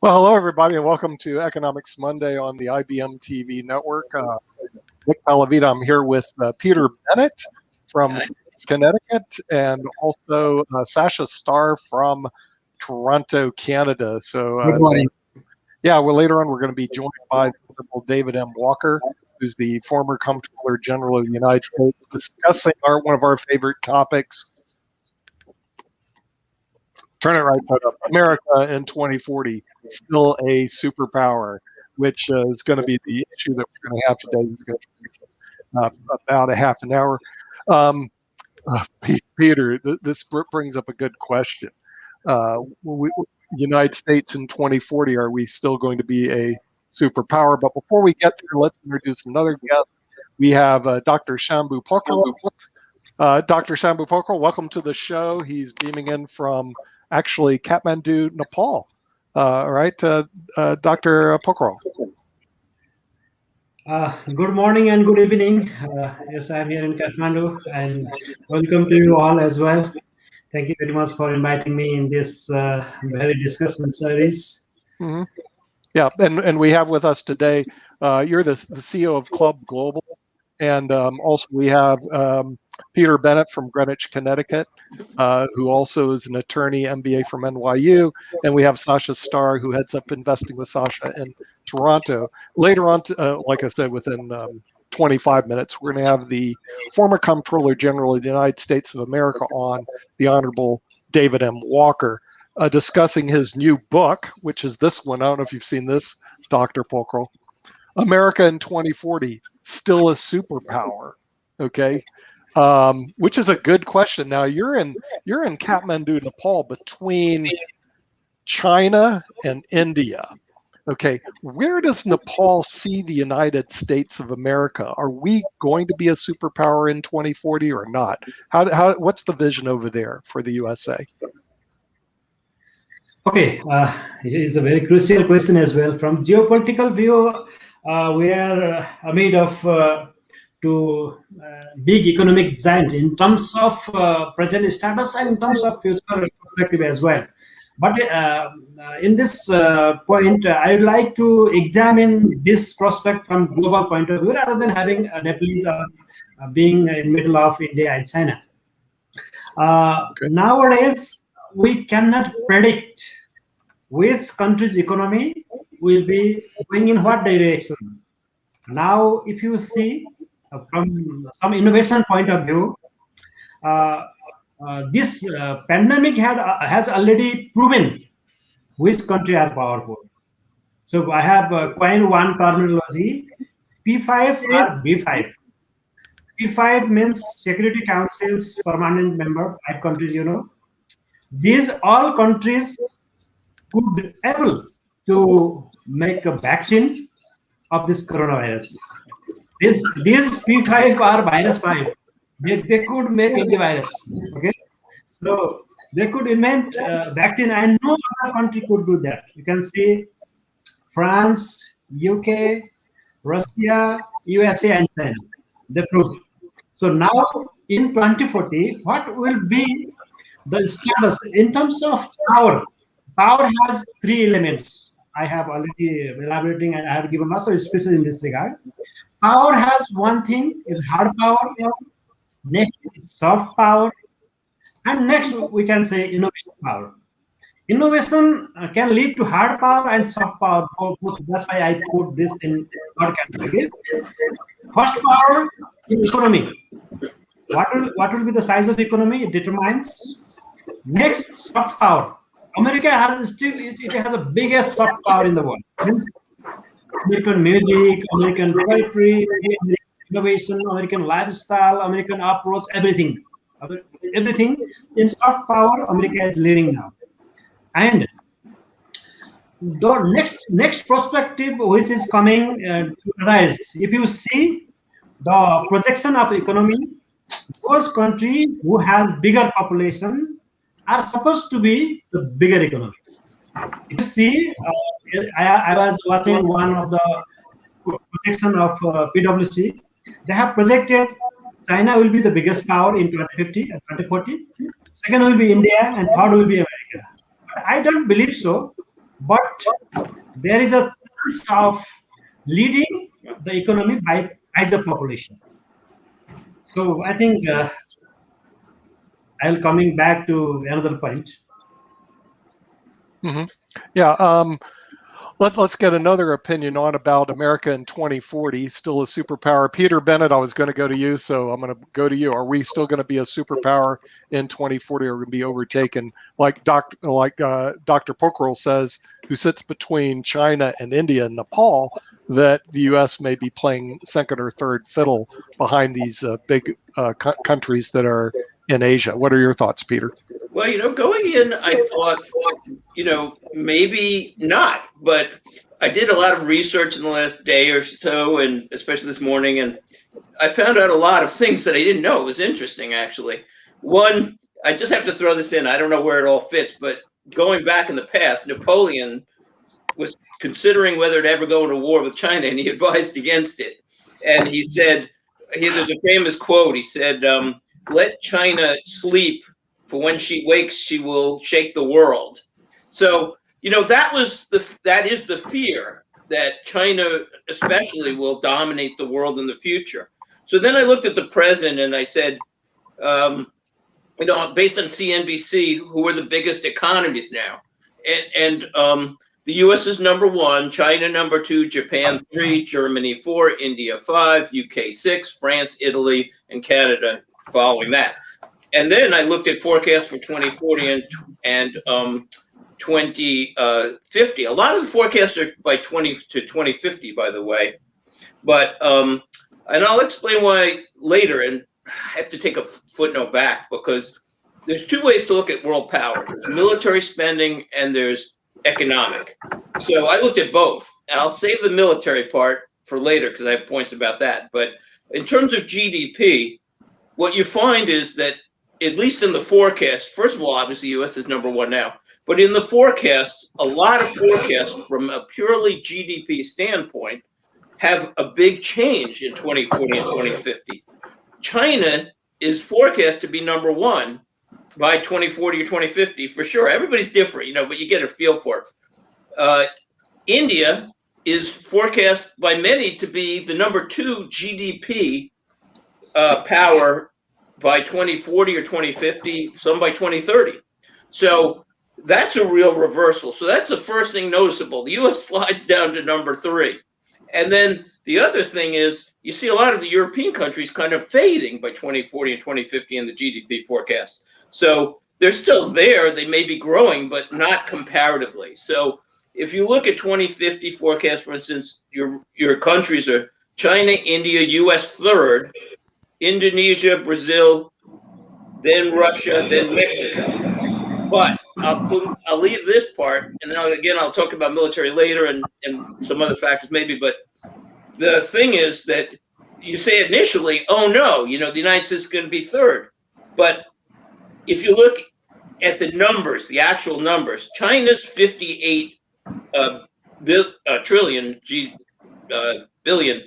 Well, hello, everybody, and welcome to Economics Monday on the IBM TV network. Nick Palavita, I'm here with Peter Bennett from Connecticut and also Sasha Starr from Toronto, Canada. Good morning. Well, later on, we're going to be joined by Honorable David M. Walker, who's the former Comptroller General of the United States, discussing one of our favorite topics. Turn it right side up. America in 2040, still a superpower, which is going to be the issue that we're going to have today. It's going to take about a half an hour. Peter, this brings up a good question. United States in 2040, are we still going to be a superpower? But before we get there, let's introduce another guest. We have Dr. Shambhu Pokral. Dr. Shambhu Pokral, welcome to the show. He's beaming in from actually Kathmandu, Nepal. Right, Dr. Pokral? Good morning and good evening. Yes, I'm here in Kathmandu, and welcome to you all as well. Thank you very much for inviting me in this very discussion series. Mm-hmm. Yeah, and we have with us today, you're the CEO of Club Global, and also we have Peter Bennett from Greenwich, Connecticut, who also is an attorney, MBA from NYU, and we have Sasha Starr, who heads up investing with Sasha in Toronto. Later on, like I said, within 25 minutes, we're going to have the former Comptroller General of the United States of America on, the Honorable David M. Walker, discussing his new book, which is this one. I don't know if you've seen this, Dr. Pokral. America in 2040, still a superpower. Okay. Which is a good question. Now you're in Kathmandu, Nepal, between China and India. Okay, where does Nepal see the United States of America? Are we going to be a superpower in 2040 or not? What's the vision over there for the USA? Okay, it is a very crucial question as well. From geopolitical view, we are made of to big economic giant in terms of present status and in terms of future perspective as well. But in this point, I would like to examine this prospect from global point of view rather than having Nepalese being in middle of India and China. Nowadays, we cannot predict which country's economy will be going in what direction. Now, if you see from some innovation point of view, this pandemic has already proven which country are powerful. So I have coined one terminology, P5 or B5. P5 means Security Council's permanent member, 5 countries, These all countries could be able to make a vaccine of this coronavirus. These P5 are virus 5. They could make antivirus. Okay, so they could invent vaccine, and no other country could do that. You can see France, UK, Russia, USA, and China. They proved. So now in 2040, what will be the status in terms of power? Power has 3 elements. I have already elaborating, and I have given lots of speeches in this regard. Power has one thing is hard power, next is soft power, and next we can say innovation power. Innovation can lead to hard power and soft power both. That's why I put this in third category. First power in economy. What will be the size of the economy? It determines. Next, soft power. America has it has the biggest soft power in the world. American music, American poetry, American innovation, American lifestyle, American approach, everything in soft power, America is leading now. And the next perspective which is coming to rise, if you see the projection of economy, those countries who has bigger population are supposed to be the bigger economy. You see, I was watching one of the projection of PwC. They have projected China will be the biggest power in 2050 and 2040. Second will be India, and third will be America. But I don't believe so. but there is a chance of leading the economy by the population. So I think I'll coming back to another point. Hmm. Yeah. Let's get another opinion on about America in 2040. Still a superpower. Peter Bennett, I was going to go to you, so I'm going to go to you. Are we still going to be a superpower in 2040, or going to be overtaken, like Dr. Pokral says, who sits between China and India and Nepal, that the U.S. may be playing second or third fiddle behind these big countries that are in Asia. What are your thoughts, Peter? Well, going in, I thought, maybe not, but I did a lot of research in the last day or so, and especially this morning, and I found out a lot of things that I didn't know. It was interesting, actually. One, I just have to throw this in. I don't know where it all fits, but going back in the past, Napoleon was considering whether to ever go into war with China, and he advised against it. And he said, there's a famous quote. He said, "Let China sleep, for when she wakes, she will shake the world." So, that is the fear that China, especially, will dominate the world in the future. So then I looked at the present and I said, based on CNBC, who are the biggest economies now? And the U.S. is number one, China number two, Japan 3, Germany 4, India 5, UK 6, France, Italy, and Canada following that. And then I looked at forecasts for 2040 and 2050. A lot of the forecasts are by 20 to 2050, by the way. But and I'll explain why later. And I have to take a footnote back, because there's two ways to look at world power: there's military spending and there's economic. So I looked at both. I'll save the military part for later because I have points about that. But in terms of GDP, what you find is that, at least in the forecast, first of all, obviously, U.S. is number one now. But in the forecast, a lot of forecasts from a purely GDP standpoint have a big change in 2040 and 2050. China is forecast to be number one by 2040 or 2050 for sure. Everybody's different, but you get a feel for it. India is forecast by many to be the number two GDP power by 2040 or 2050, some by 2030. So that's a real reversal. So that's the first thing noticeable. The U.S. slides down to number three. And then the other thing is, you see a lot of the European countries kind of fading by 2040 and 2050 in the GDP forecast. So they're still there. They may be growing, but not comparatively. So if you look at 2050 forecast, for instance, your countries are China, India, U.S. third, Indonesia, Brazil, then Russia, then Mexico. But I'll leave this part, and then I'll talk about military later and some other factors maybe. But the thing is that you say initially, oh no, the United States is going to be third. But if you look at the numbers, the actual numbers, China's 58 trillion billion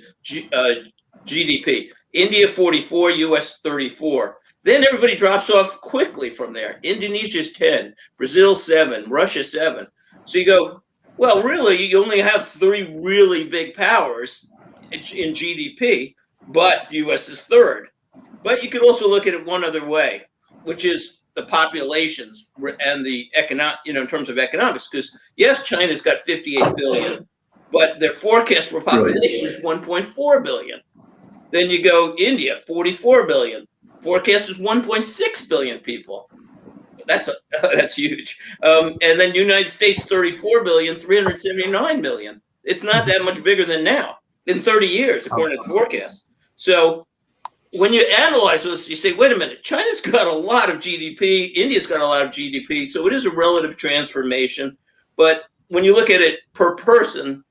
GDP. India 44, US 34. Then everybody drops off quickly from there. Indonesia's 10, Brazil 7, Russia 7. So you go, well, really, you only have three really big powers in GDP, but the US is third. But you could also look at it one other way, which is the populations and the economic, in terms of economics. Because yes, China's got 58 billion, but their forecast for population is 1.4 billion. Then you go India, 44 billion. Forecast is 1.6 billion people. That's huge. And then United States, 34 billion, 379 million. It's not that much bigger than now in 30 years, according to the forecast. So when you analyze this, you say, wait a minute, China's got a lot of GDP, India's got a lot of GDP, so it is a relative transformation. But when you look at it per person,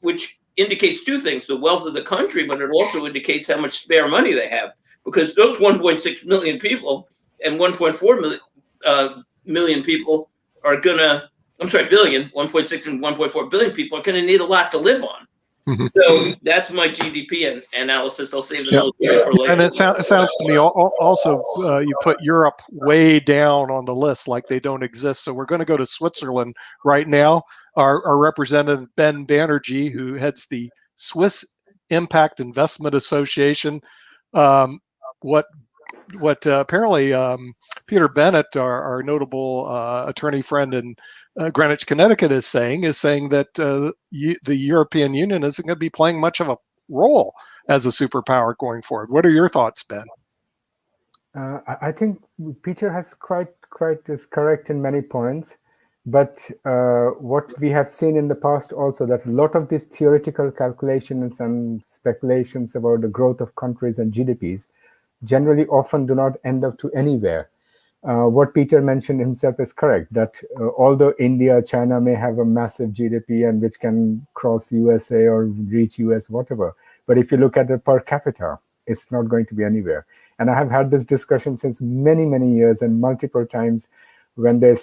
which indicates two things: the wealth of the country, but it also indicates how much spare money they have. Because those 1.6 million people and 1.4 million people are billion, 1.6 and 1.4 billion people are going to need a lot to live on. Mhm. So that's my GDP analysis. I'll save the Yep. military for later. And it sounds to me also you put Europe way down on the list like they don't exist. So we're going to go to Switzerland right now. Our representative Ben Banerjee, who heads the Swiss Impact Investment Association, um, what apparently Peter Bennett, our notable attorney friend in Greenwich, Connecticut, is saying that the European Union isn't going to be playing much of a role as a superpower going forward. What are your thoughts, Ben? I think Peter has quite is correct in many points, but what we have seen in the past also, that a lot of these theoretical calculations and speculations about the growth of countries and GDPs generally often do not end up to anywhere. What Peter mentioned himself is correct, that although India, China may have a massive GDP and which can cross USA or reach US, whatever, but if you look at the per capita, it's not going to be anywhere. And I have had this discussion since many, many years, and multiple times when they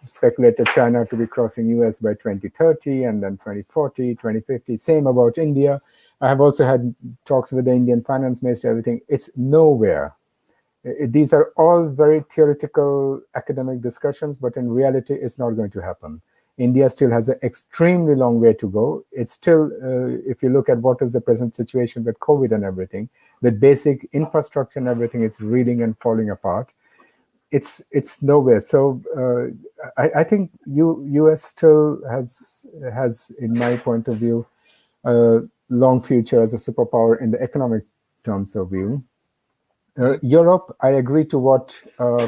speculated China to be crossing US by 2030 and then 2040, 2050. Same about India. I have also had talks with the Indian finance minister, everything. It's nowhere. These are all very theoretical academic discussions, but in reality, it's not going to happen. India still has an extremely long way to go. It's still, if you look at what is the present situation with COVID and everything, with basic infrastructure and everything, it's reeling and falling apart. It's nowhere. So I think US still has, in my point of view, a long future as a superpower in the economic terms of view. Europe, I agree to what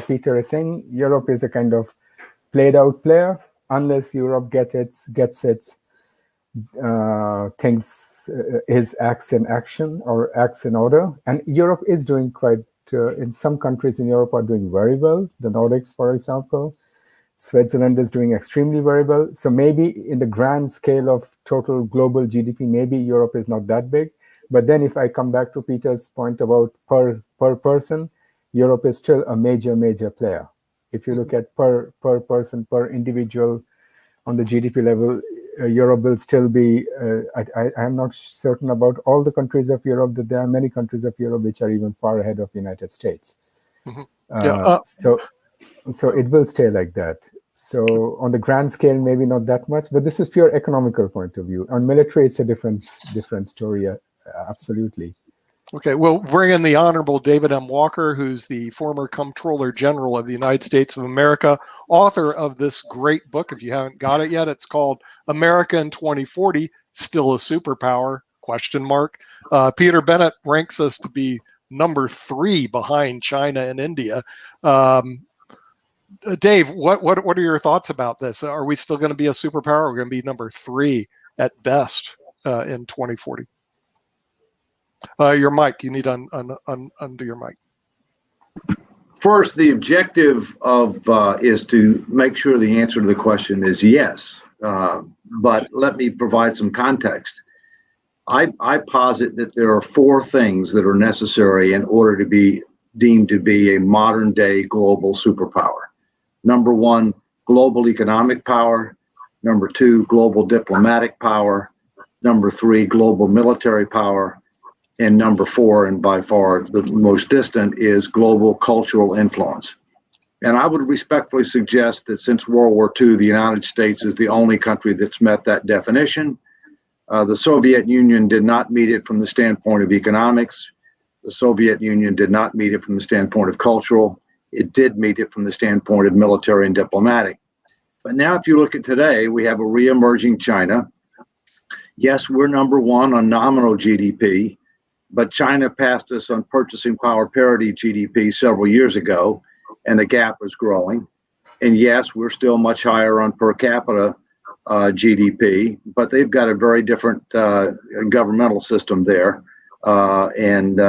Peter is saying. Europe is a kind of played out player. Unless Europe gets its things, his acts in action or acts in order. And Europe is doing quite, in some countries in Europe are doing very well. The Nordics, for example. Switzerland is doing extremely very well. So maybe in the grand scale of total global GDP, maybe Europe is not that big. But then if I come back to Peter's point about per person, Europe is still a major player. If you look at per person, per individual on the GDP level, Europe will still be, I am not certain about all the countries of Europe, that there are many countries of Europe which are even far ahead of the United States. Mm-hmm. So it will stay like that. So on the grand scale, maybe not that much, but this is pure economical point of view. On military, it's a different story, absolutely. Okay, we'll bring in the Honorable David M. Walker, who's the former Comptroller General of the United States of America, author of this great book. If you haven't got it yet, it's called America in 2040, Still a Superpower, ? Peter Bennett ranks us to be number 3 behind China and India. Dave, what are your thoughts about this? Are we still going to be a superpower? We're going to be number 3 at best in 2040. Your mic, you need to undo your mic. First, the objective of is to make sure the answer to the question is yes. But let me provide some context. I posit that there are 4 things that are necessary in order to be deemed to be a modern day global superpower. Number 1, global economic power. Number 2, global diplomatic power. Number 3, global military power. And number 4, and by far the most distant, is global cultural influence. And I would respectfully suggest that since World War II, the United States is the only country that's met that definition. The Soviet Union did not meet it from the standpoint of economics. The Soviet Union did not meet it from the standpoint of cultural. It did meet it from the standpoint of military and diplomatic. But now if you look at today, we have a re-emerging China. Yes, we're number 1 on nominal GDP, but China passed us on purchasing power parity GDP several years ago, and the gap is growing. And yes, we're still much higher on per capita GDP, but they've got a very different governmental system there. In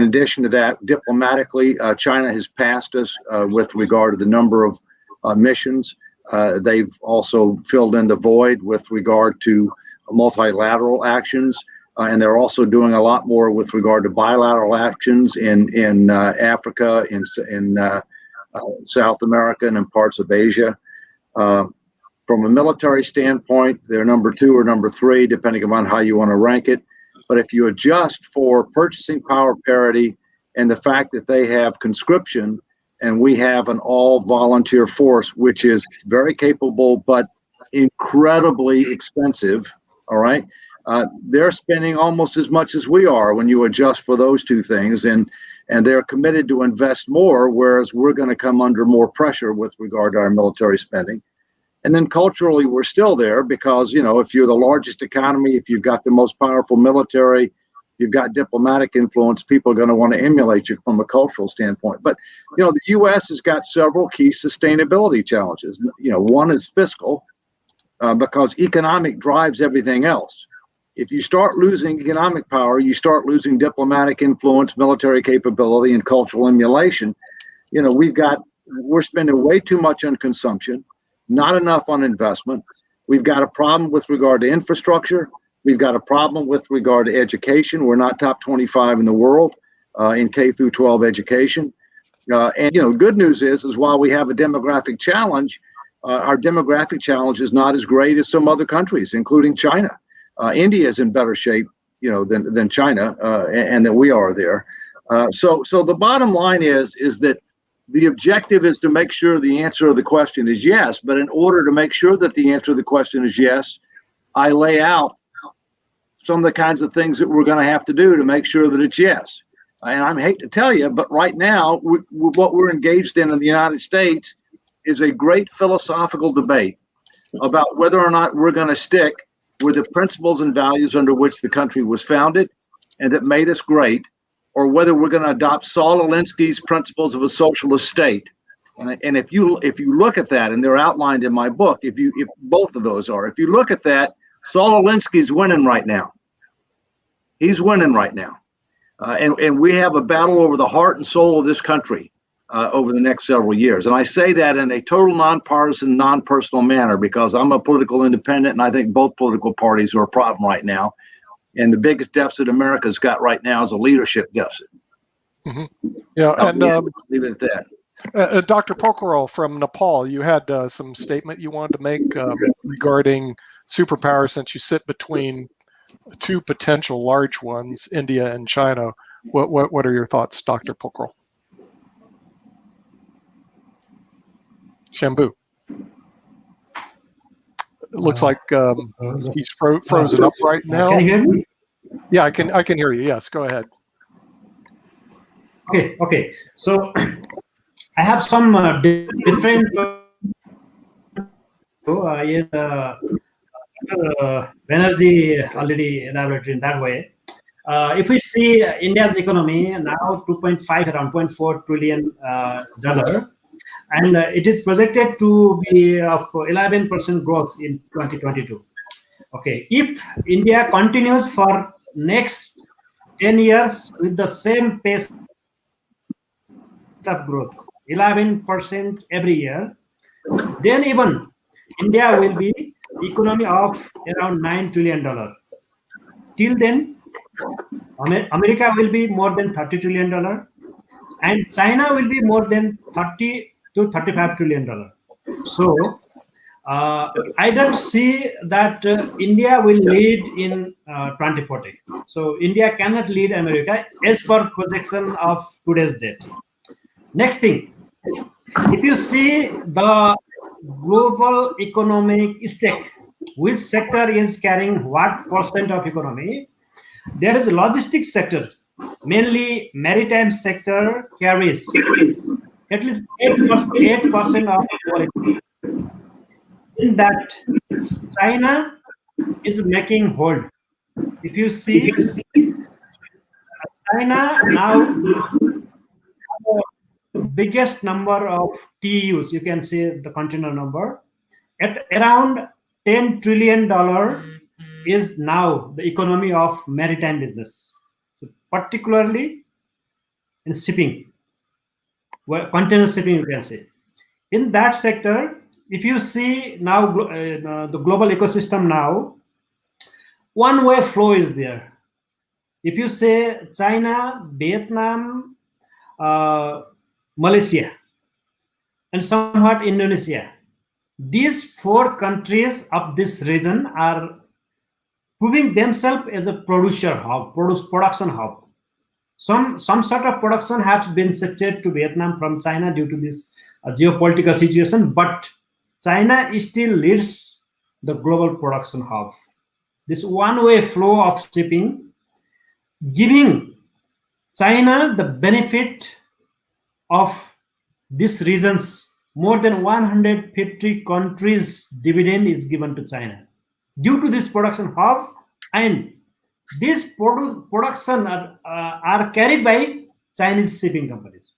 addition to that, diplomatically, China has passed us with regard to the number of missions. They've also filled in the void with regard to multilateral actions. And they're also doing a lot more with regard to bilateral actions in Africa, in South America, and in parts of Asia. From a military standpoint, they're number 2 or number 3, depending upon how you want to rank it. But if you adjust for purchasing power parity and the fact that they have conscription and we have an all-volunteer force, which is very capable but incredibly expensive, all right, they're spending almost as much as we are when you adjust for those two things, and they're committed to invest more, whereas we're going to come under more pressure with regard to our military spending. And then culturally, we're still there because, you know, if you're the largest economy, if you've got the most powerful military, you've got diplomatic influence, people are going to want to emulate you from a cultural standpoint. But, you know, the U.S. has got several key sustainability challenges. You know, one is fiscal, because economic drives everything else. If you start losing economic power, you start losing diplomatic influence, military capability, and cultural emulation. You know, we're spending way too much on consumption, not enough on investment. We've got a problem with regard to infrastructure. We've got a problem with regard to education. We're not top 25 in the world in K through 12 education. And, you know, good news is while we have a demographic challenge, our demographic challenge is not as great as some other countries, including China. India is in better shape, you know, than China, and that we are there. So the bottom line is that the objective is to make sure the answer of the question is yes. But in order to make sure that the answer of the question is yes, I lay out some of the kinds of things that we're going to have to do to make sure that it's yes. And I hate to tell you, but right now, what we're engaged in the United States is a great philosophical debate about whether or not we're going to stick with the principles and values under which the country was founded and that made us great, or whether we're going to adopt Saul Alinsky's principles of a socialist state. And if you look at that, and they're outlined in my book, if both of those are, if you look at that, Saul Alinsky's winning right now. He's winning right now. And we have a battle over the heart and soul of this country over the next several years. And I say that in a total nonpartisan, non-personal manner because I'm a political independent, and I think both political parties are a problem right now. And the biggest deficit America's got right now is a leadership deficit. Mm-hmm. Yeah, and leave it at that. Dr. Pokharel from Nepal, you had some statement you wanted to make regarding superpower, since you sit between two potential large ones, India and China. What are your thoughts, Dr. Pokharel? Shambhu. It looks like he's frozen up right now. Can you hear me? Yeah, I can hear you. Yes, go ahead. Okay. So I have some different. Banerjee already elaborated in that way. If we see India's economy now, 2.5 around 0.4 trillion dollar. And it is projected to be of 11% growth in 2022. Okay, if India continues for next 10 years with the same pace of growth, 11% every year, then even India will be economy of around $9 trillion. Till then, America will be more than $30 trillion, and China will be more than $30 to $35 trillion. So I don't see that India will lead in 2040. So India cannot lead America as per projection of today's date. Next thing, if you see the global economic stake, which sector is carrying what percent of economy, there is a logistics sector, mainly maritime sector carries at least 8% of quality. In that, China is making hold. If you see, China now the biggest number of TEUs, you can see the container number, at around $10 trillion is now the economy of maritime business. So particularly in shipping, container shipping, you can say. In that sector, if you see now the global ecosystem now, one-way flow is there. If you say China, Vietnam, Malaysia, and somewhat Indonesia, These four countries of this region are proving themselves as a production hub. Some sort of production has been shifted to Vietnam from China due to this geopolitical situation, but China still leads the global production hub. This one-way flow of shipping, giving China the benefit of this region's more than 150 countries dividend is given to China due to this production hub, and these production are carried by Chinese shipping companies.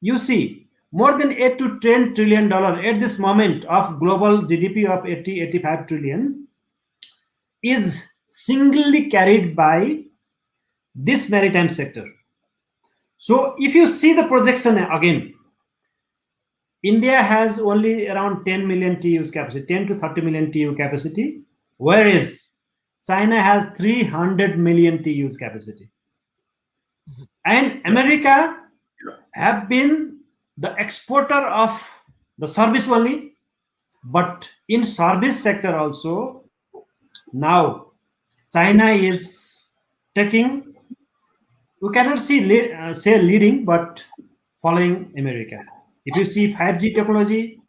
You see, more than 8 to 10 trillion dollar at this moment of global GDP of 85 trillion is singly carried by this maritime sector. So if you see the projection again, India has only around 10 million TEUs capacity, 10 to 30 million TEU capacity, whereas China has 300 million TEUs capacity. And America have been the exporter of the service only, but in service sector also, now China is taking, we cannot say leading, but following America. If you see 5G technology,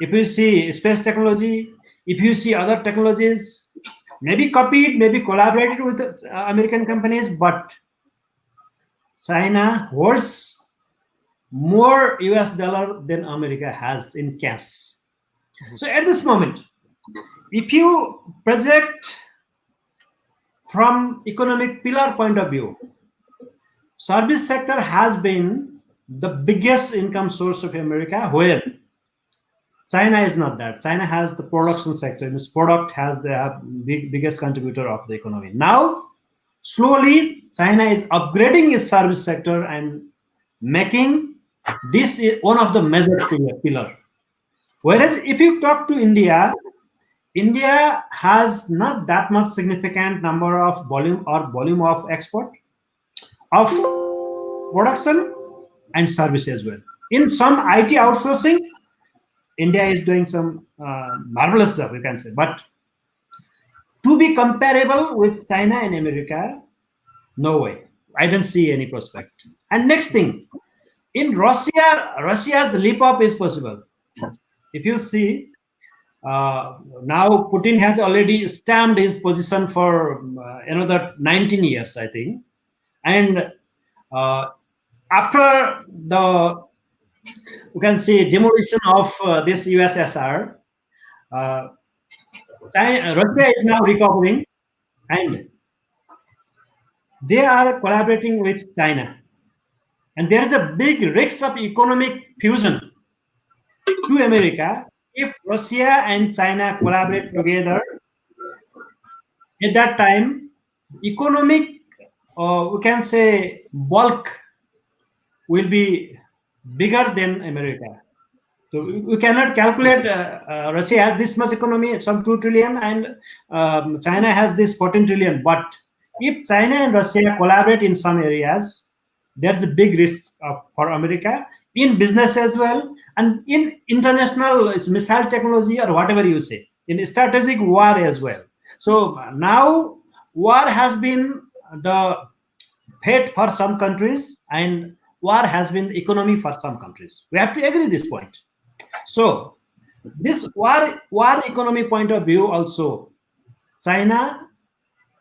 if you see space technology, if you see other technologies, maybe copied, maybe collaborated with American companies, but China holds more US dollar than America has in cash. So at this moment, if you project from economic pillar point of view, service sector has been the biggest income source of America, where China is not that. China has the production sector. This product has the biggest contributor of the economy. Now, slowly, China is upgrading its service sector and making this one of the major pillar. Whereas if you talk to India, India has not that much significant number of volume of export, of production and service as well. In some IT outsourcing, India is doing some marvelous job, you can say. But to be comparable with China and America, no way. I don't see any prospect. And next thing, in Russia, Russia's leap up is possible. If you see, now Putin has already stamped his position for another 19 years, I think. And after the, you can say, demolition of this USSR, Russia is now recovering, and they are collaborating with China. And there is a big risk of economic fusion to America if Russia and China collaborate together. At that time, economic, we can say, bulk will be bigger than America. So we cannot calculate Russia has this much economy, some 2 trillion, and China has this 14 trillion. But if China and Russia collaborate in some areas, there's a big risk for America in business as well, and in international missile technology or whatever you say, in strategic war as well. So now war has been the fate for some countries, and war has been economy for some countries. We have to agree this point. So this war economy point of view also, China,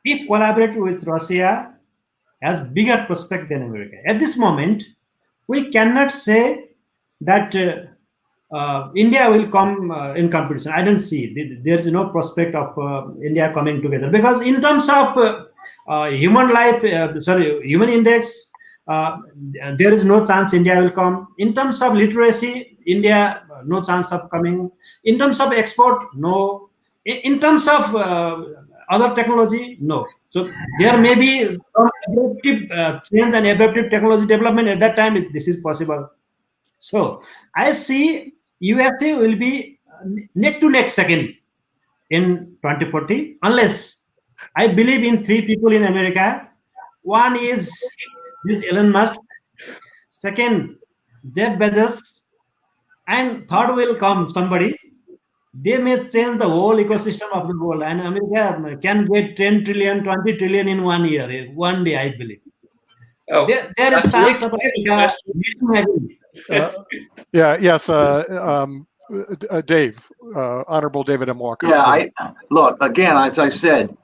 if collaborate with Russia, has bigger prospect than America. At this moment, we cannot say that India will come in competition. I don't see. There is no prospect of India coming together, because in terms of human index, there is no chance India will come. In terms of literacy, India, no chance of coming. In terms of export, no. In terms of other technology, no. So there may be some adaptive change and adaptive technology development at that time. This is possible. So I see USA will be neck to neck second in 2040, unless I believe in three people in America. One is this Elon Musk, second Jeff Bezos, and third will come somebody. they may change the whole ecosystem of the world, and America can get 10 trillion, 20 trillion in 1 year, one day, I believe. Oh, There is chance of great America question. meeting again. Yeah, yes, Dave, Honorable David M. Walker. Yeah, please. look, again, as I said,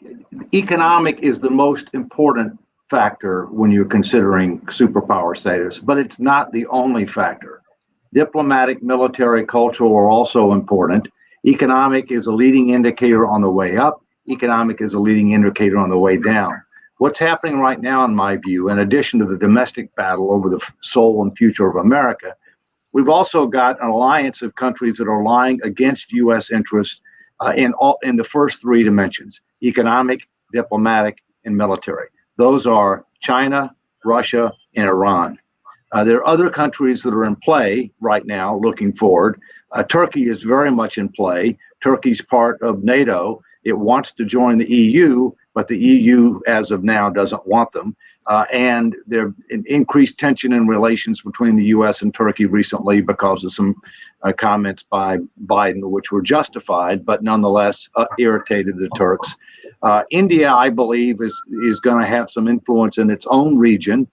economic is the most important factor when you're considering superpower status, but it's not the only factor. Diplomatic, military, cultural are also important. Economic is a leading indicator on the way up. Economic is a leading indicator on the way down. What's happening right now, in my view, in addition to the domestic battle over the soul and future of America, we've also got an alliance of countries that are lying against U.S. interests in the first three dimensions: economic, diplomatic, and military. Those are China, Russia, and Iran. There are other countries that are in play right now looking forward. Turkey is very much in play. Turkey's part of NATO. It wants to join the EU, but the EU, as of now, doesn't want them. And there's increased tension in relations between the U.S. and Turkey recently because of some comments by Biden, which were justified, but nonetheless irritated the Turks. India, I believe, is going to have some influence in its own region.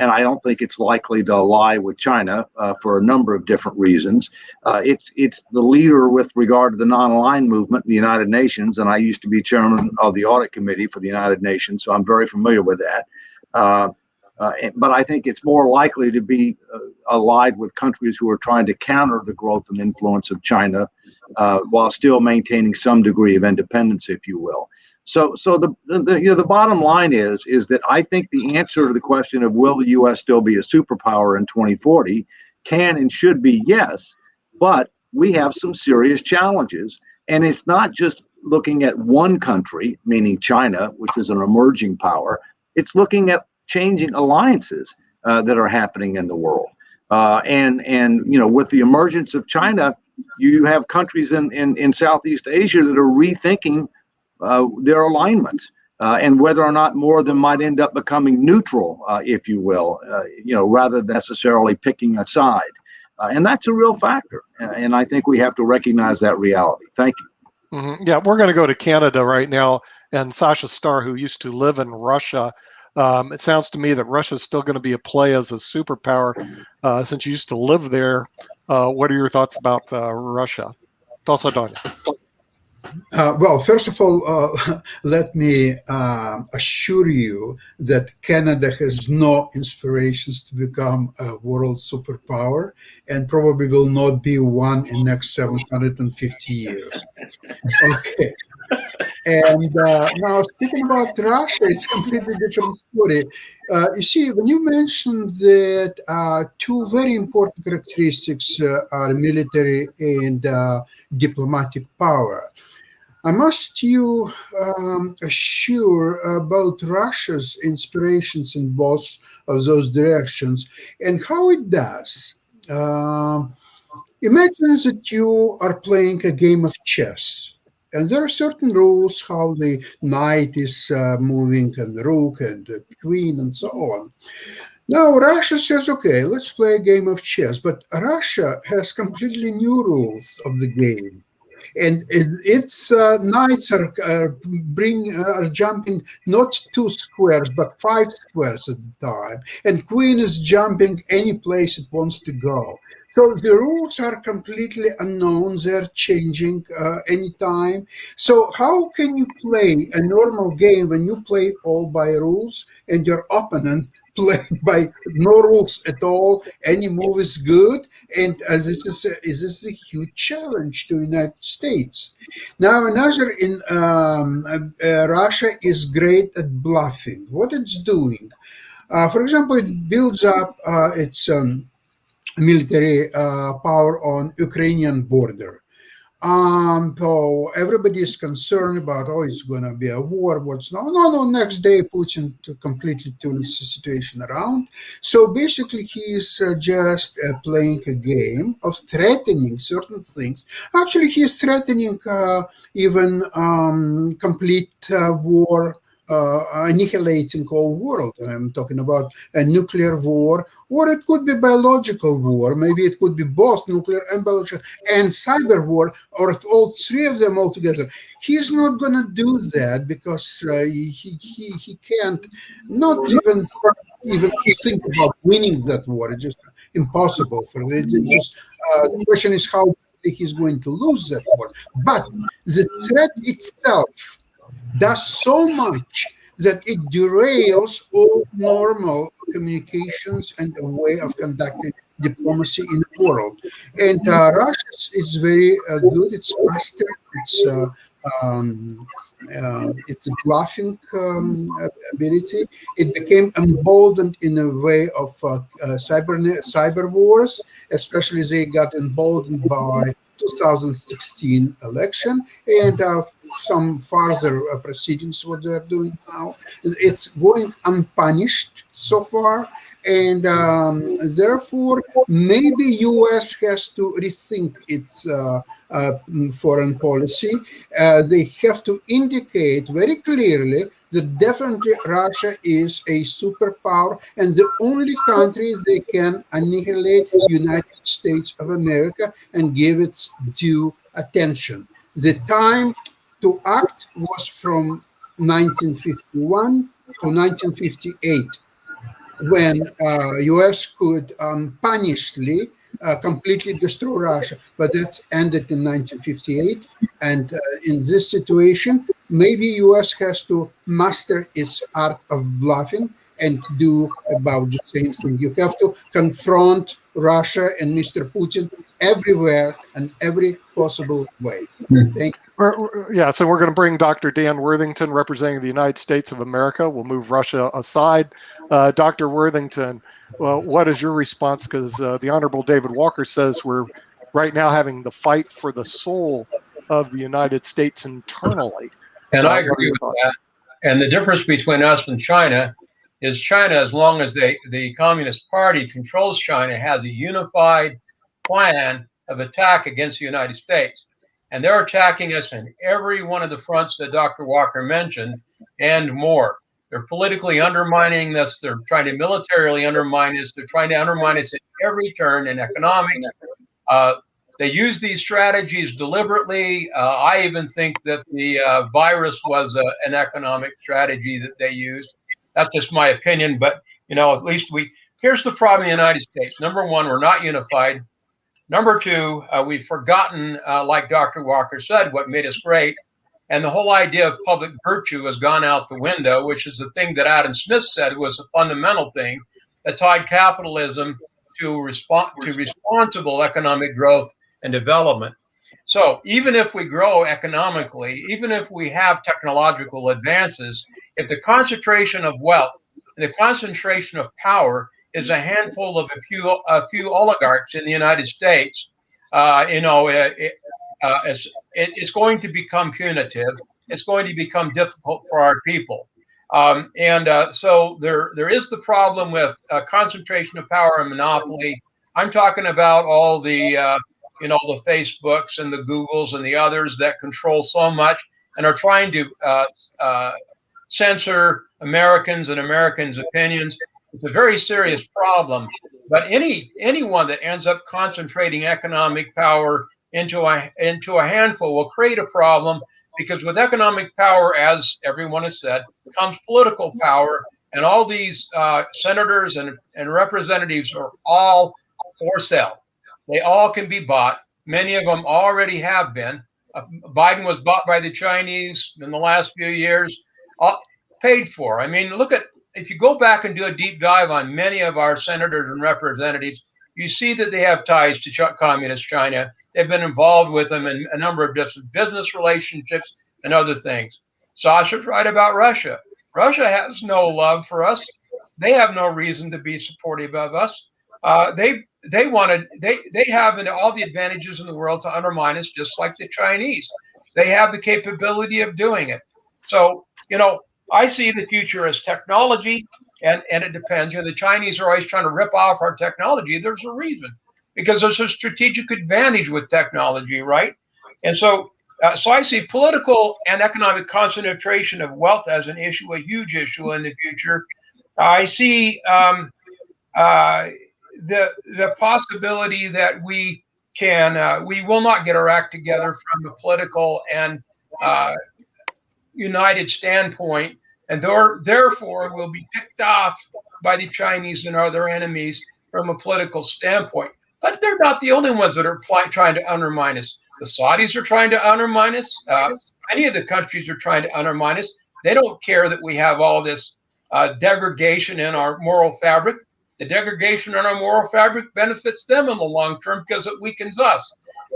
And I don't think it's likely to ally with China for a number of different reasons. It's the leader with regard to the non-aligned movement in the United Nations, and I used to be chairman of the audit committee for the United Nations, so I'm very familiar with that. But I think it's more likely to be allied with countries who are trying to counter the growth and influence of China while still maintaining some degree of independence, if you will. So the bottom line is that I think the answer to the question of will the U.S. still be a superpower in 2040 can and should be yes, but we have some serious challenges, and it's not just looking at one country, meaning China, which is an emerging power. It's looking at changing alliances that are happening in the world, and with the emergence of China, you have countries in Southeast Asia that are rethinking their alignment and whether or not more of them might end up becoming neutral, if you will, rather than necessarily picking a side. And that's a real factor. And I think we have to recognize that reality. Thank you. Mm-hmm. Yeah, we're going to go to Canada right now. And Sasha Starr, who used to live in Russia, it sounds to me that Russia is still going to be a play as a superpower since you used to live there. What are your thoughts about Russia? Tosa Donia. Well, first of all, let me assure you that Canada has no inspirations to become a world superpower and probably will not be one in the next 750 years. Okay. And now speaking about Russia, it's a completely different story. You see, when you mentioned that two very important characteristics are military and diplomatic power, I must you assure about Russia's inspirations in both of those directions and how it does. Imagine that you are playing a game of chess, and there are certain rules how the knight is moving, and the rook and the queen, and so on. Now, Russia says, okay, let's play a game of chess, but Russia has completely new rules of the game. And its knights are jumping not 2 squares but 5 squares at a time, and queen is jumping any place it wants to go. So the rules are completely unknown; they're changing anytime. So how can you play a normal game when you play all by rules and your opponent play by no rules at all? Any move is good, and this is a huge challenge to the United States. Now, another in Russia is great at bluffing. What it's doing, for example, it builds up its military power on Ukrainian border. So everybody is concerned about, oh, it's going to be a war. What's no. Next day, Putin completely turns the situation around. So basically, he is just playing a game of threatening certain things. Actually, he is threatening even complete war annihilating whole world. I'm talking about a nuclear war, or it could be biological war. Maybe it could be both nuclear and biological and cyber war, or all three of them all together. He's not going to do that because he can't, not even think about winning that war. It's just impossible for it. It's just the question is how he's going to lose that war. But the threat itself does so much that it derails all normal communications and a way of conducting diplomacy in the world. And Russia is very good. It's mastered. Its bluffing ability. It became emboldened in a way of cyber wars, especially they got emboldened by 2016 election and some further proceedings what they're doing now. It's going unpunished so far, and therefore maybe U.S. has to rethink its foreign policy. They have to indicate very clearly that definitely Russia is a superpower, and the only countries they can annihilate United States of America and give its due attention. The time to act was from 1951 to 1958, when U.S. could unpunishedly completely destroy Russia. But that's ended in 1958. And in this situation, maybe U.S. has to master its art of bluffing and do about the same thing. You have to confront Russia and Mr. Putin everywhere and every possible way. Thank you. Yeah, so we're going to bring Dr. Dan Worthington representing the United States of America. We'll move Russia aside. Dr. Worthington, well, what is your response? Because the Honorable David Walker says we're right now having the fight for the soul of the United States internally. And I agree with that. And the difference between us and China is China, as long as the Communist Party controls China, has a unified plan of attack against the United States. And they're attacking us in every one of the fronts that Dr. Walker mentioned and more. They're politically undermining us. They're trying to militarily undermine us. They're trying to undermine us at every turn in economics. They use these strategies deliberately. I even think that the virus was an economic strategy that they used. That's just my opinion. But, at least here's the problem in the United States. Number one, we're not unified. Number two, we've forgotten, like Dr. Walker said, what made us great. And the whole idea of public virtue has gone out the window, which is the thing that Adam Smith said was a fundamental thing that tied capitalism to responsible economic growth and development. So even if we grow economically, even if we have technological advances, if the concentration of wealth and the concentration of power is a handful of a few oligarchs in the United States, it's going to become punitive. It's going to become difficult for our people. So there is the problem with concentration of power and monopoly. I'm talking about all the the Facebooks and the Googles and the others that control so much and are trying to censor Americans and Americans' opinions. It's a very serious problem. But anyone that ends up concentrating economic power into a handful will create a problem, because with economic power, as everyone has said, comes political power, and all these senators and representatives are all for sale. They all can be bought. Many of them already have been. Biden was bought by the Chinese in the last few years, paid for. I mean, if you go back and do a deep dive on many of our senators and representatives, you see that they have ties to communist China. They've been involved with them in a number of different business relationships and other things. Sasha's right about Russia. Russia has no love for us. They have no reason to be supportive of us. They have all the advantages in the world to undermine us, just like the Chinese. They have the capability of doing it. So, I see the future as technology, and it depends. The Chinese are always trying to rip off our technology. There's a reason, because there's a strategic advantage with technology, right? And so So I see political and economic concentration of wealth as an issue, a huge issue in the future. I see the possibility that we will not get our act together from a political and united standpoint, and therefore will be picked off by the Chinese and other enemies from a political standpoint. But they're not the only ones that are trying to undermine us. The Saudis are trying to undermine us. Many of the countries are trying to undermine us. They don't care that we have all this degradation in our moral fabric. The degradation in our moral fabric benefits them in the long term because it weakens us.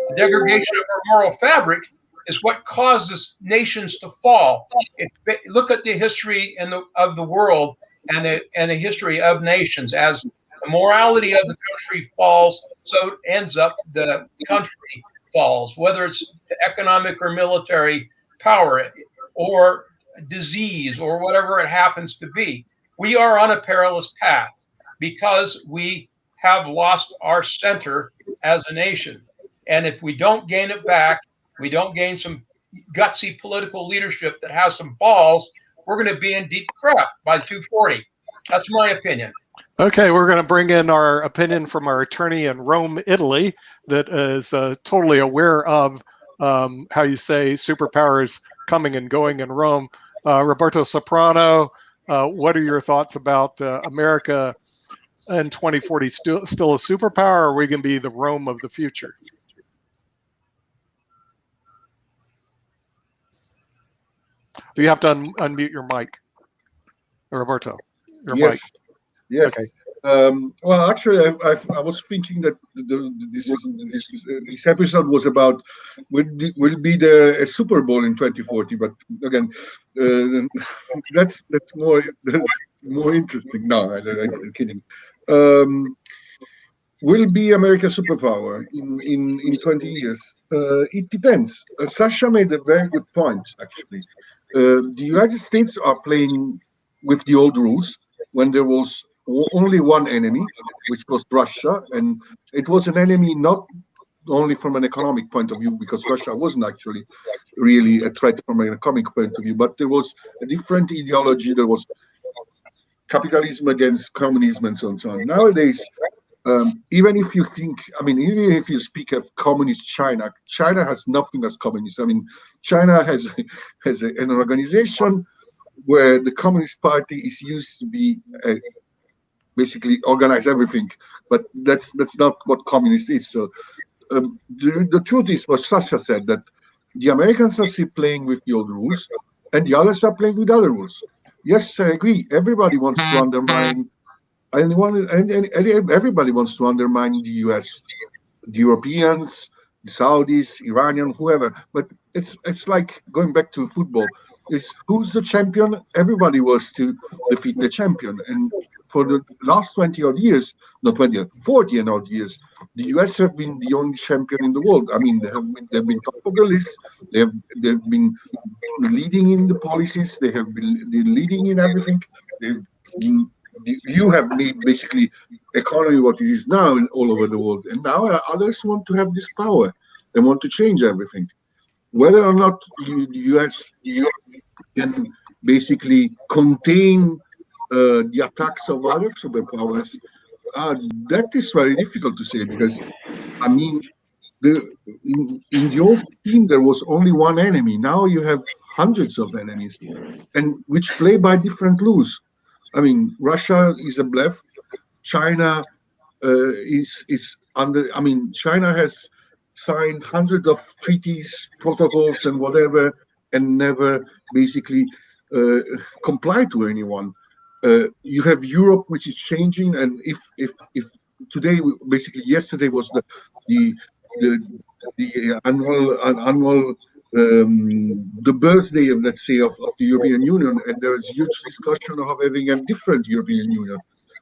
The degradation of our moral fabric is what causes nations to fall. Look at the history of the world and the history of nations. As the morality of the country falls, so ends up the country falls, whether it's economic or military power or disease or whatever it happens to be. We are on a perilous path because we have lost our center as a nation. And if we don't gain it back, we don't gain some gutsy political leadership that has some balls, we're going to be in deep crap by 240. That's my opinion. Okay, we're going to bring in our opinion from our attorney in Rome, Italy, that is totally aware of how you say superpowers coming and going in Rome. Roberto Soprano, what are your thoughts about America in 2040 still a superpower, or are we going to be the Rome of the future? You have to unmute your mic, Roberto. Your yes. mic. Yes. Okay. Well, actually, I was thinking that this episode was about will be a Super Bowl in 2040, but again, that's more interesting. No, I'm kidding. Will be America superpower in 20 years? It depends. Sasha made a very good point, actually. The United States are playing with the old rules when there was only one enemy, which was Russia, and it was an enemy not only from an economic point of view, because Russia wasn't actually really a threat from an economic point of view, but there was a different ideology. There was capitalism against communism and so on and so on. Nowadays, even if you think, even if you speak of communist China, China has nothing as communist. China has an organization where the Communist Party is used to be basically organize everything, but that's not what communist is. So the truth is what Sasha said, that the Americans are still playing with the old rules and the others are playing with other rules. Yes, I agree. Everybody wants to undermine everybody wants to undermine the US, the Europeans, the Saudis, Iranian, whoever. But it's like going back to football. It's who's the champion? Everybody was to defeat the champion. And for the last 20 odd years, not 20, 40 and odd years, the US have been the only champion in the world. They've been top of the list. They've been leading in the policies. They have been leading in everything. You have made basically economy what it is now all over the world, and now others want to have this power. They want to change everything. Whether or not the US can basically contain the attacks of other superpowers, that is very difficult to say, because in the old team there was only one enemy. Now you have hundreds of enemies, and which play by different rules. Russia is a bluff. China is under. China has signed hundreds of treaties, protocols, and whatever, and never basically comply to anyone. You have Europe, which is changing, and if today, basically yesterday was the annual the birthday of, let's say, of the European Union, and there is huge discussion of having a different European Union,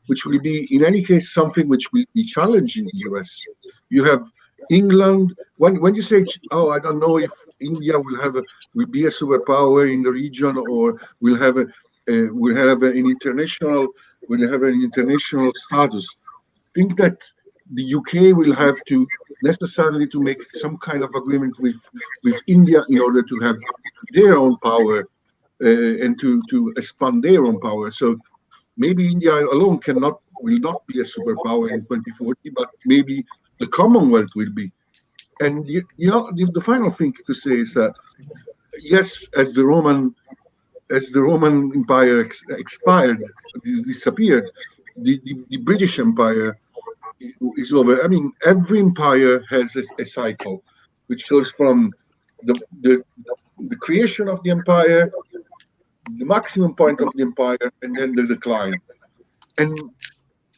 which will be, in any case, something which will be challenging the US. You have England. When you say, oh, I don't know if India will be a superpower in the region, or will have an international status. I think that the UK will have to necessarily to make some kind of agreement with India in order to have their own power and to expand their own power. So maybe India alone will not be a superpower in 2040, but maybe the Commonwealth will be. And the final thing to say is that yes, as the Roman Empire expired, disappeared, the British Empire is over. I mean, every empire has a cycle, which goes from the creation of the empire, the maximum point of the empire, and then the decline. And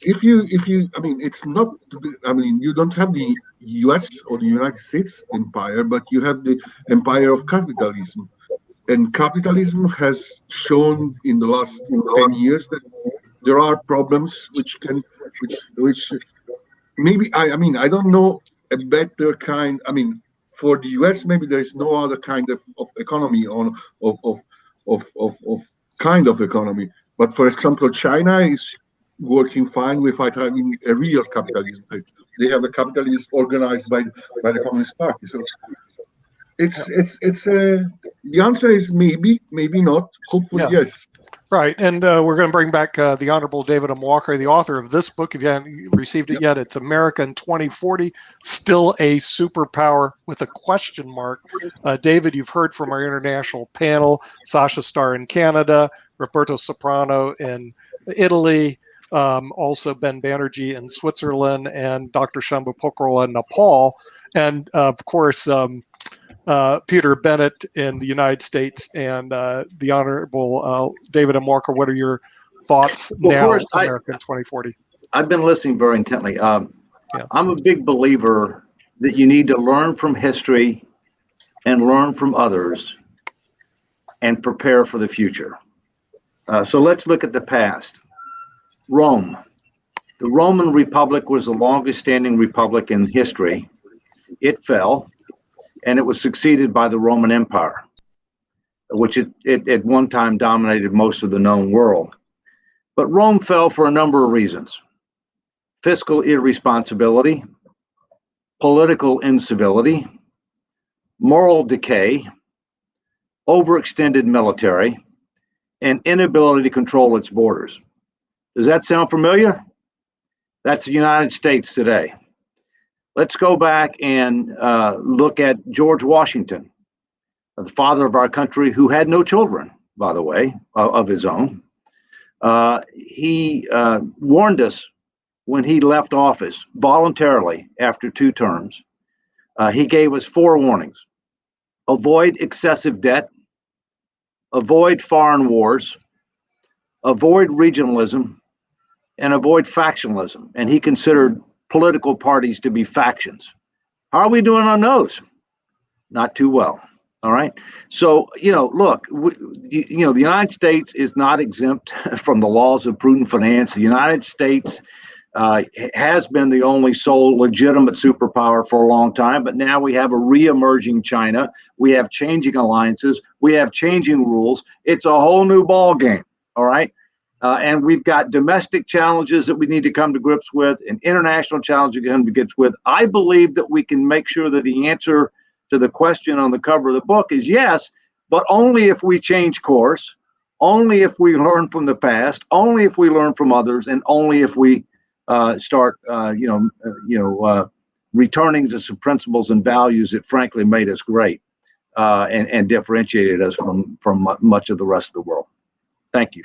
if you, I mean, it's not. I mean, you don't have the U.S. or the United States empire, but you have the empire of capitalism. And capitalism has shown in the last 10 years that there are problems which maybe I mean I don't know a better kind. I mean, for the US maybe there is no other kind of economy on of kind of economy. But for example, China is working fine without having a real capitalism. They have a capitalism organized by the Communist Party. So the answer is maybe not. Hopefully, yes. Right, and we're going to bring back the Honorable David M. Walker, the author of this book. If you haven't received it yet, it's America in 2040, Still a Superpower with a question mark. David, you've heard from our international panel, Sasha Starr in Canada, Roberto Soprano in Italy, also Ben Banerjee in Switzerland, and Dr. Shambhu Pokral in Nepal, and of course, Peter Bennett in the United States, and the Honorable David M. Walker. What are your thoughts now, first, America in 2040? I've been listening very intently. I'm a big believer that you need to learn from history and learn from others and prepare for the future. So let's look at the past. Rome. The Roman Republic was the longest standing republic in history. It fell, and it was succeeded by the Roman Empire, which it at one time dominated most of the known world. But Rome fell for a number of reasons: fiscal irresponsibility, political incivility, moral decay, overextended military, and inability to control its borders. Does that sound familiar? That's the United States today. Let's go back and look at George Washington, the father of our country, who had no children, by the way, of his own. He warned us when he left office voluntarily after 2 terms. He gave us 4 warnings: avoid excessive debt, avoid foreign wars, avoid regionalism, and avoid factionalism. And he considered political parties to be factions. How are we doing on those? Not too well. All right. So, look, the United States is not exempt from the laws of prudent finance. The United States has been the only sole legitimate superpower for a long time, but now we have a re-emerging China. We have changing alliances. We have changing rules. It's a whole new ball game. All right. And we've got domestic challenges that we need to come to grips with, and international challenges to come to grips with. I believe that we can make sure that the answer to the question on the cover of the book is yes, but only if we change course, only if we learn from the past, only if we learn from others, and only if we start, returning to some principles and values that frankly made us great and differentiated us from much of the rest of the world. Thank you.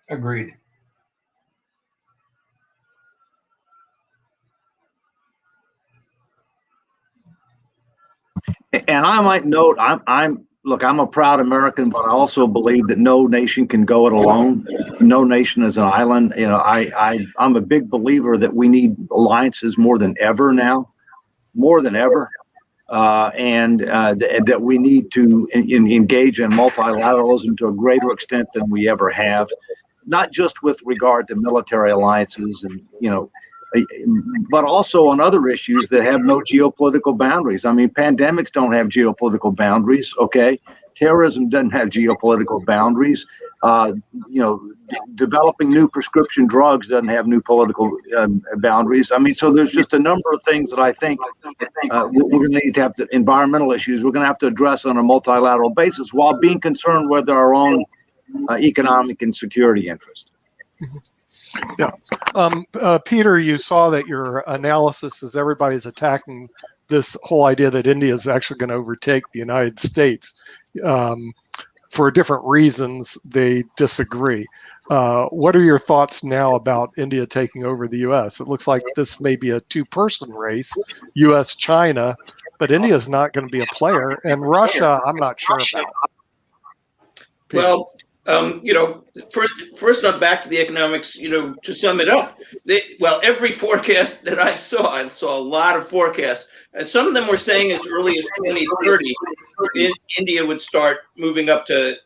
Agreed. And I might note, I'm a proud American, but I also believe that no nation can go it alone. No nation is an island. I'm a big believer that we need alliances more than ever now, more than ever. And that we need to engage in multilateralism to a greater extent than we ever have, not just with regard to military alliances but also on other issues that have no geopolitical boundaries. I mean, pandemics don't have geopolitical boundaries, okay? Terrorism doesn't have geopolitical boundaries. Developing new prescription drugs doesn't have new political boundaries. I mean, so there's just a number of things that I think we're going to need to have environmental issues we're going to have to address on a multilateral basis while being concerned with our own economic and security interests. Yeah. Peter, you saw that your analysis is everybody's attacking this whole idea that India is actually going to overtake the United States. For different reasons, they disagree. What are your thoughts now about India taking over the U.S.? It looks like this may be a two-person race, U.S.-China, but India is not going to be a player, and Russia, I'm not sure about. Peter. Well, first up, back to the economics, to sum it up, every forecast that I saw a lot of forecasts, and some of them were saying as early as 2030, India would start moving up to,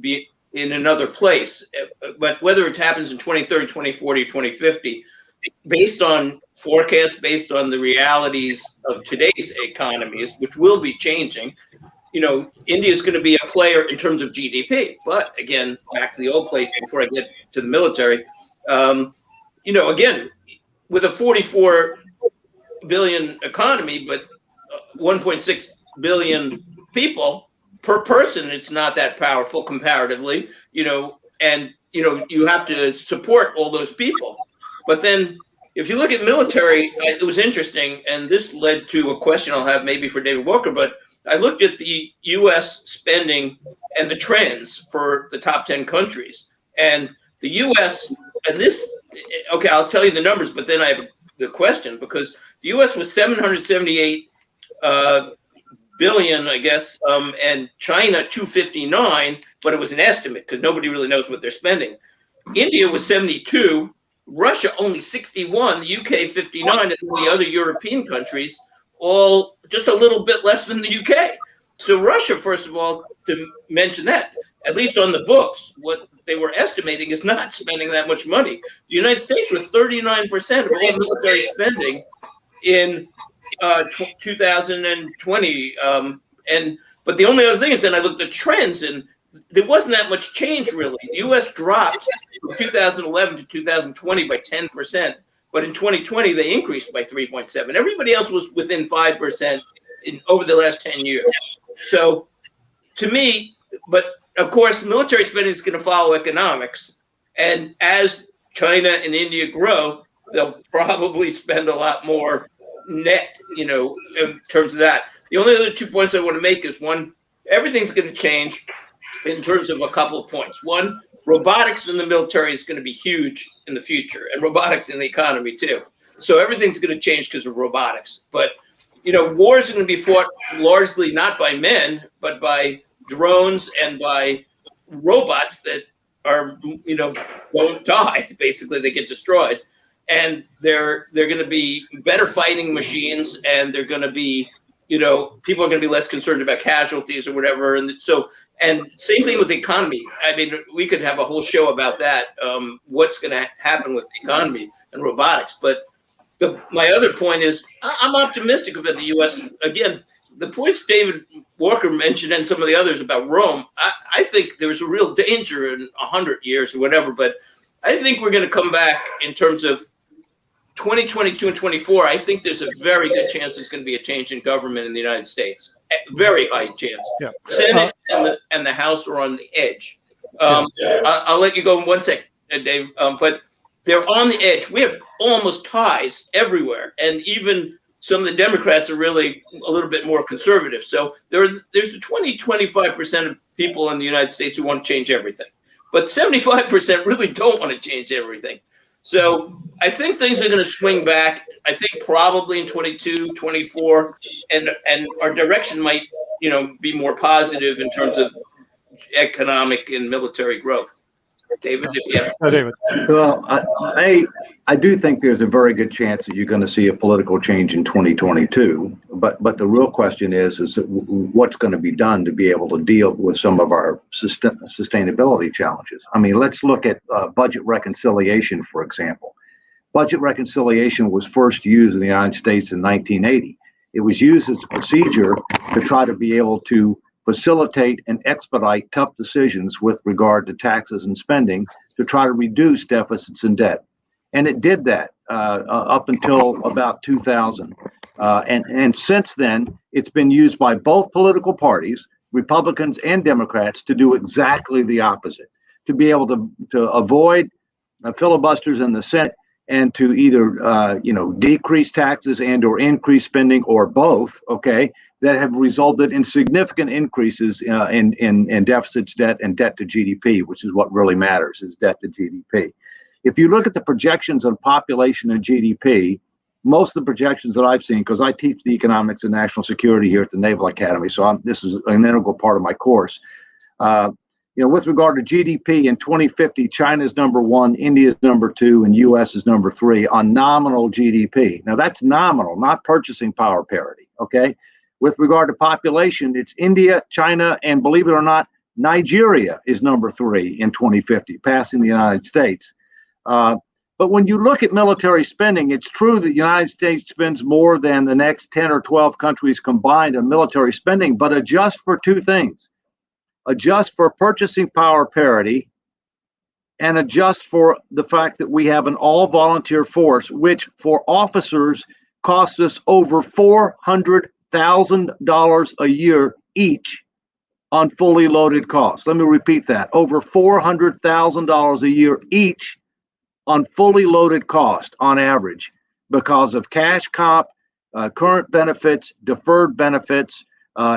be in another place. But whether it happens in 2030, 2040, 2050, based on forecasts, based on the realities of today's economies, which will be changing, India is going to be a player in terms of GDP. But again, back to the old place before I get to the military, again, with a 44 billion economy, but 1.6 billion people per person, it's not that powerful comparatively, and, you have to support all those people. But then if you look at military, it was interesting, and this led to a question I'll have maybe for David Walker, but I looked at the U.S. spending and the trends for the top 10 countries. And the U.S., I'll tell you the numbers, but then I have the question, because the U.S. was 778 billion, I guess, and China 259, but it was an estimate because nobody really knows what they're spending. India was 72, Russia only 61, the UK 59, and the other European countries all just a little bit less than the UK. So Russia, first of all, to mention that, at least on the books, what they were estimating is not spending that much money. The United States with 39% of all military spending in 2020. But the only other thing is then I looked at trends, and there wasn't that much change really. The U.S. dropped from 2011 to 2020 by 10%. But in 2020, they increased by 3.7. Everybody else was within 5% over the last 10 years. So to me, but of course, military spending is going to follow economics. And as China and India grow, they'll probably spend a lot more net, in terms of that. The only other 2 points I want to make is one, everything's going to change in terms of a couple of points. One, robotics in the military is going to be huge in the future, and robotics in the economy too. So everything's going to change because of robotics. But, wars are going to be fought largely not by men, but by drones and by robots that are, don't die. Basically, they get destroyed. And they're going to be better fighting machines, and they're going to be, people are going to be less concerned about casualties or whatever. And so, and same thing with the economy. I mean, we could have a whole show about that, what's going to happen with the economy and robotics. But my other point is I'm optimistic about the U.S. Again, the points David Walker mentioned and some of the others about Rome, I think there's a real danger in 100 years or whatever. But I think we're going to come back in terms of 2022 and 24, I think there's a very good chance there's going to be a change in government in the United States. Very high chance. Yeah. Senate and the House are on the edge. I'll let you go in 1 second, Dave. But they're on the edge. We have almost ties everywhere, and even some of the Democrats are really a little bit more conservative. So there's the 25% of people in the United States who want to change everything, but 75% really don't want to change everything. So I think things are going to swing back. I think probably in 22, 24, and our direction might, be more positive in terms of economic and military growth. David, if you have. David. Well, I do think there's a very good chance that you're going to see a political change in 2022. But the real question is what's going to be done to be able to deal with some of our sustainability challenges. I mean, let's look at budget reconciliation, for example. Budget reconciliation was first used in the United States in 1980. It was used as a procedure to try to be able to facilitate and expedite tough decisions with regard to taxes and spending to try to reduce deficits and debt. And it did that up until about 2000. And since then, it's been used by both political parties, Republicans and Democrats, to do exactly the opposite, to be able to avoid filibusters in the Senate and to either decrease taxes and or increase spending or both, okay, that have resulted in significant increases in deficits, debt, and debt to GDP, which is what really matters, is debt to GDP. If you look at the projections of population and GDP, most of the projections that I've seen, because I teach the economics of national security here at the Naval Academy, so this is an integral part of my course. With regard to GDP in 2050, China is number 1, India is number 2, and U.S. is number 3 on nominal GDP. Now that's nominal, not purchasing power parity. Okay. With regard to population, it's India, China, and believe it or not, Nigeria is number 3 in 2050, passing the United States. But when you look at military spending, it's true that the United States spends more than the next 10 or 12 countries combined on military spending, but adjust for two things. Adjust for purchasing power parity and adjust for the fact that we have an all-volunteer force, which for officers costs us over $400,000 a year each on fully loaded costs. Let me repeat that. Over $400,000 a year each on fully loaded cost on average because of cash comp, current benefits, deferred benefits,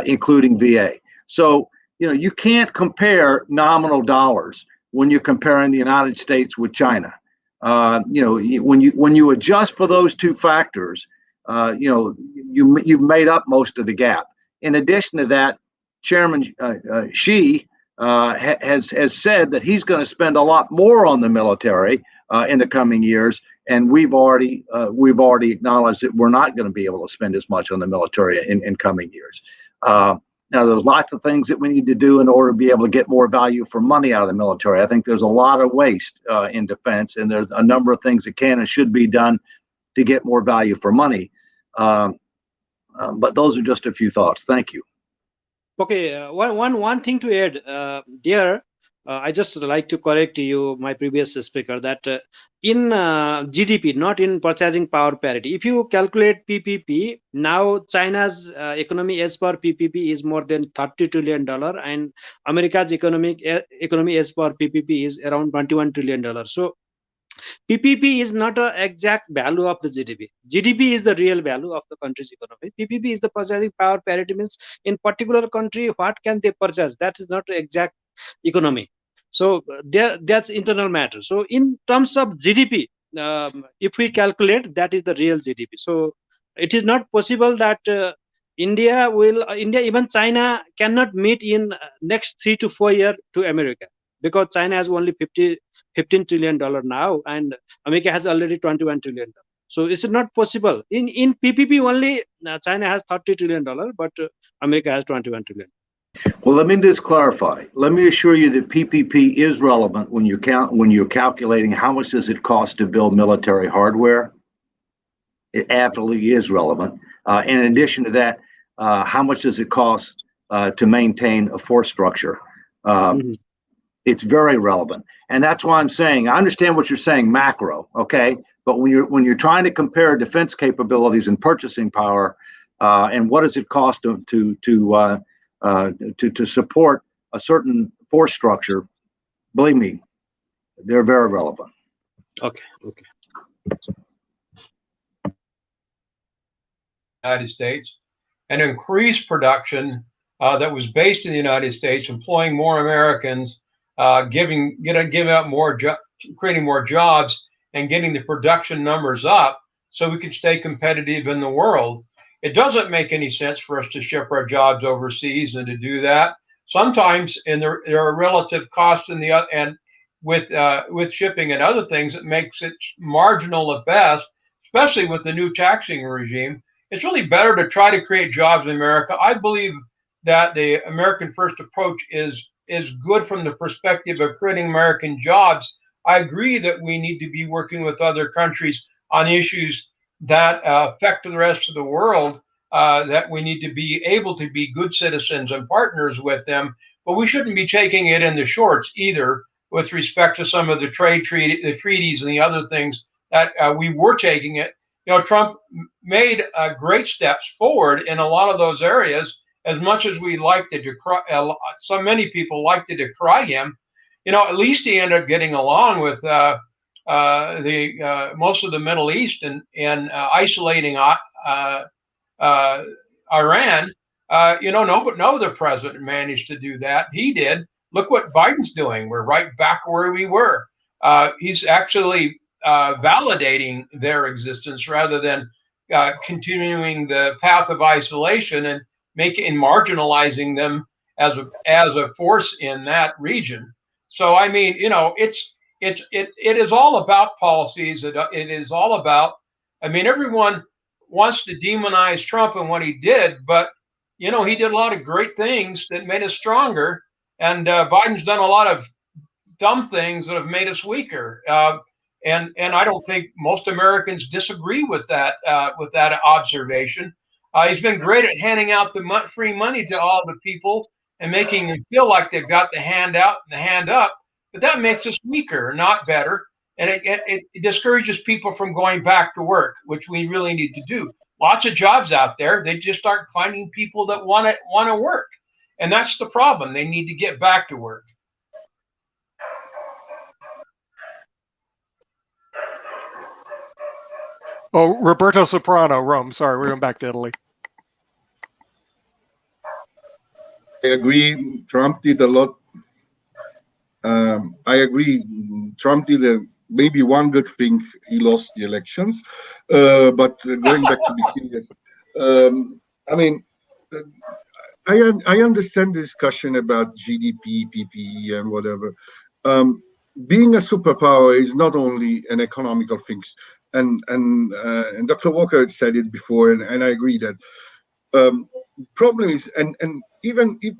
including VA. So, you can't compare nominal dollars when you're comparing the United States with China. When you adjust for those two factors, you've made up most of the gap. In addition to that, Chairman Xi has said that he's going to spend a lot more on the military in the coming years, and we've already acknowledged that we're not going to be able to spend as much on the military in coming years. Now, there's lots of things that we need to do in order to be able to get more value for money out of the military. I think there's a lot of waste in defense, and there's a number of things that can and should be done to get more value for money. But those are just a few thoughts. Thank you. Okay, one thing to add there. I just like to correct you, my previous speaker, that in GDP, not in purchasing power parity. If you calculate PPP, now China's economy as per PPP is more than $30 trillion, and America's economy as per PPP is around $21 trillion. So PPP is not an exact value of the GDP. GDP is the real value of the country's economy. PPP is the purchasing power parity, means in particular country, what can they purchase? That is not the exact economy. So that's internal matter. So in terms of GDP, if we calculate, that is the real GDP. So it is not possible that India, even China cannot meet in next 3 to 4 years to America, because China has only $15 trillion now, and America has already $21 trillion. So it's not possible. In PPP only, China has $30 trillion, but America has $21 trillion. Well, let me just clarify. Let me assure you that PPP is relevant when you're calculating how much does it cost to build military hardware. It absolutely is relevant. In addition to that, how much does it cost to maintain a force structure? It's very relevant, and that's why I'm saying I understand what you're saying macro, okay? But when you're trying to compare defense capabilities and purchasing power, and what does it cost to support a certain force structure, believe me, they're very relevant. Okay. United States and increase production that was based in the United States, employing more Americans, giving out more, creating more jobs, and getting the production numbers up so we can stay competitive in the world. It doesn't make any sense for us to ship our jobs overseas and to do that. Sometimes, and there are relative costs in and with shipping and other things, it makes it marginal at best, especially with the new taxing regime. It's really better to try to create jobs in America. I believe that the American first approach is good from the perspective of creating American jobs. I agree that we need to be working with other countries on issues that affect the rest of the world. that we need to be able to be good citizens and partners with them, but we shouldn't be taking it in the shorts either with respect to some of the the treaties and the other things that we were taking it. Trump made great steps forward in a lot of those areas. As much as we like to decry, so many people like to decry him, at least he ended up getting along with the most of the Middle East and isolating Iran. No other president managed to do that. He did. Look what Biden's doing. We're right back where we were. He's actually validating their existence rather than continuing the path of isolation and marginalizing them as a force in that region. So I mean, it is all about policies. It is all about. I mean, everyone wants to demonize Trump and what he did, but he did a lot of great things that made us stronger. And Biden's done a lot of dumb things that have made us weaker. And I don't think most Americans disagree with that observation. He's been great at handing out the free money to all the people and making them feel like they've got the hand out and the hand up. But that makes us weaker, not better. And it discourages people from going back to work, which we really need to do. Lots of jobs out there. They just aren't finding people that want to work. And that's the problem. They need to get back to work. Oh, Roberto Soprano, Rome. Sorry, we're going back to Italy. I agree. Trump did a lot. I agree. Trump did maybe one good thing. He lost the elections. But going back to be serious, I mean, I understand the discussion about GDP, PPE, and whatever. Being a superpower is not only an economical thing. And Dr. Walker had said it before, and I agree that problem is, and even if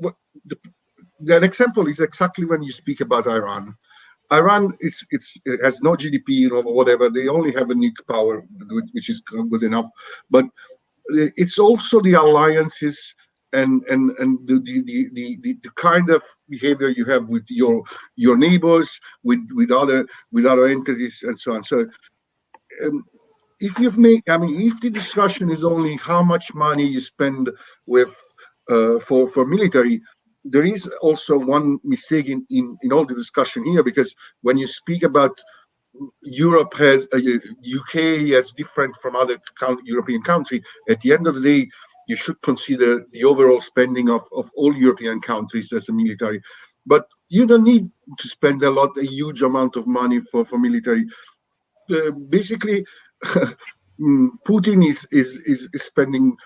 that example is exactly when you speak about Iran. Iran it has no GDP or whatever. They only have a nuke power, which is good enough. But it's also the alliances and the kind of behavior you have with your neighbors, with other entities, and so on. So. If the discussion is only how much money you spend with for military, there is also one mistake in all the discussion here, because when you speak about Europe has UK as different from other European country, at the end of the day, you should consider the overall spending of all European countries as a military. But you don't need to spend a huge amount of money for military. Basically, Putin is spending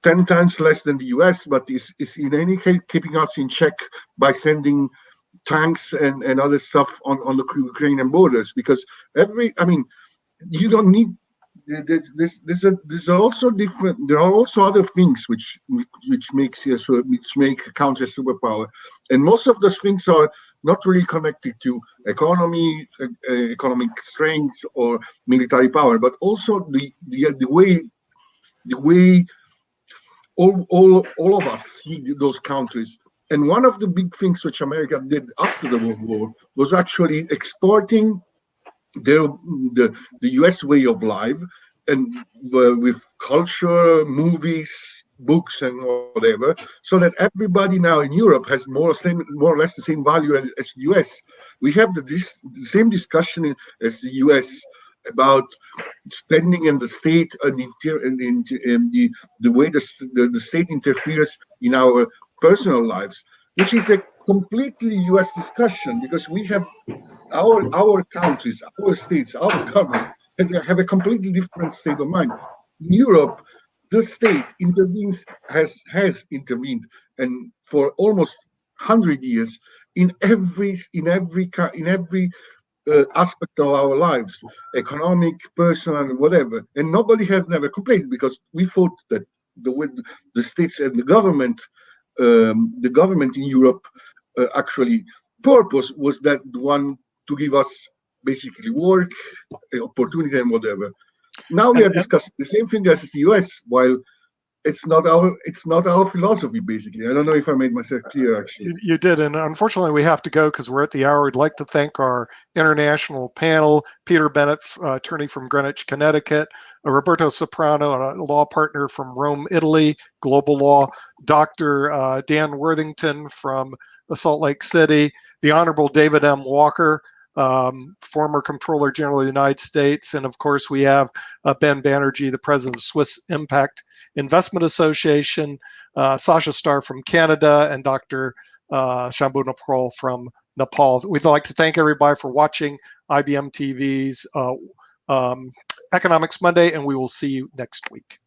10 times less than the US, but is in any case keeping us in check by sending tanks and other stuff on the Ukrainian borders. Because you don't need. There's also different. There are also other things which make a country a superpower, and most of those things are not really connected to economy, economic strength, or military power, but also the way all of us see those countries. And one of the big things which America did after the World War was actually exporting the US way of life, and with culture, movies, books, and whatever, so that everybody now in Europe has more or less the same value as the US. We have the same discussion as the US about spending in the state and the way the state interferes in our personal lives, which is a completely US discussion, because we have our countries, our states, our government have a completely different state of mind. In Europe, the state has intervened, and for almost 100 years in every aspect of our lives, economic, personal, whatever, and nobody has never complained, because we thought that the states and the government in Europe actually purpose was that one to give us basically work, opportunity, and whatever. Now we are discussing the same thing as the US, while it's not our philosophy, basically. I don't know if I made myself clear, actually. You did, and unfortunately we have to go because we're at the hour. We'd like to thank our international panel: Peter Bennett, attorney from Greenwich, Connecticut; Roberto Soprano, a law partner from Rome, Italy, global law; Dr. Dan Worthington from Salt Lake City; the Honorable David M. Walker, former Comptroller General of the United States; and of course we have Ben Banerjee, the president of Swiss Impact Investment Association; Sasha Starr from Canada; and Dr. Shambhu Napral from Nepal. We'd like to thank everybody for watching IBM TV's Economics Monday, and we will see you next week.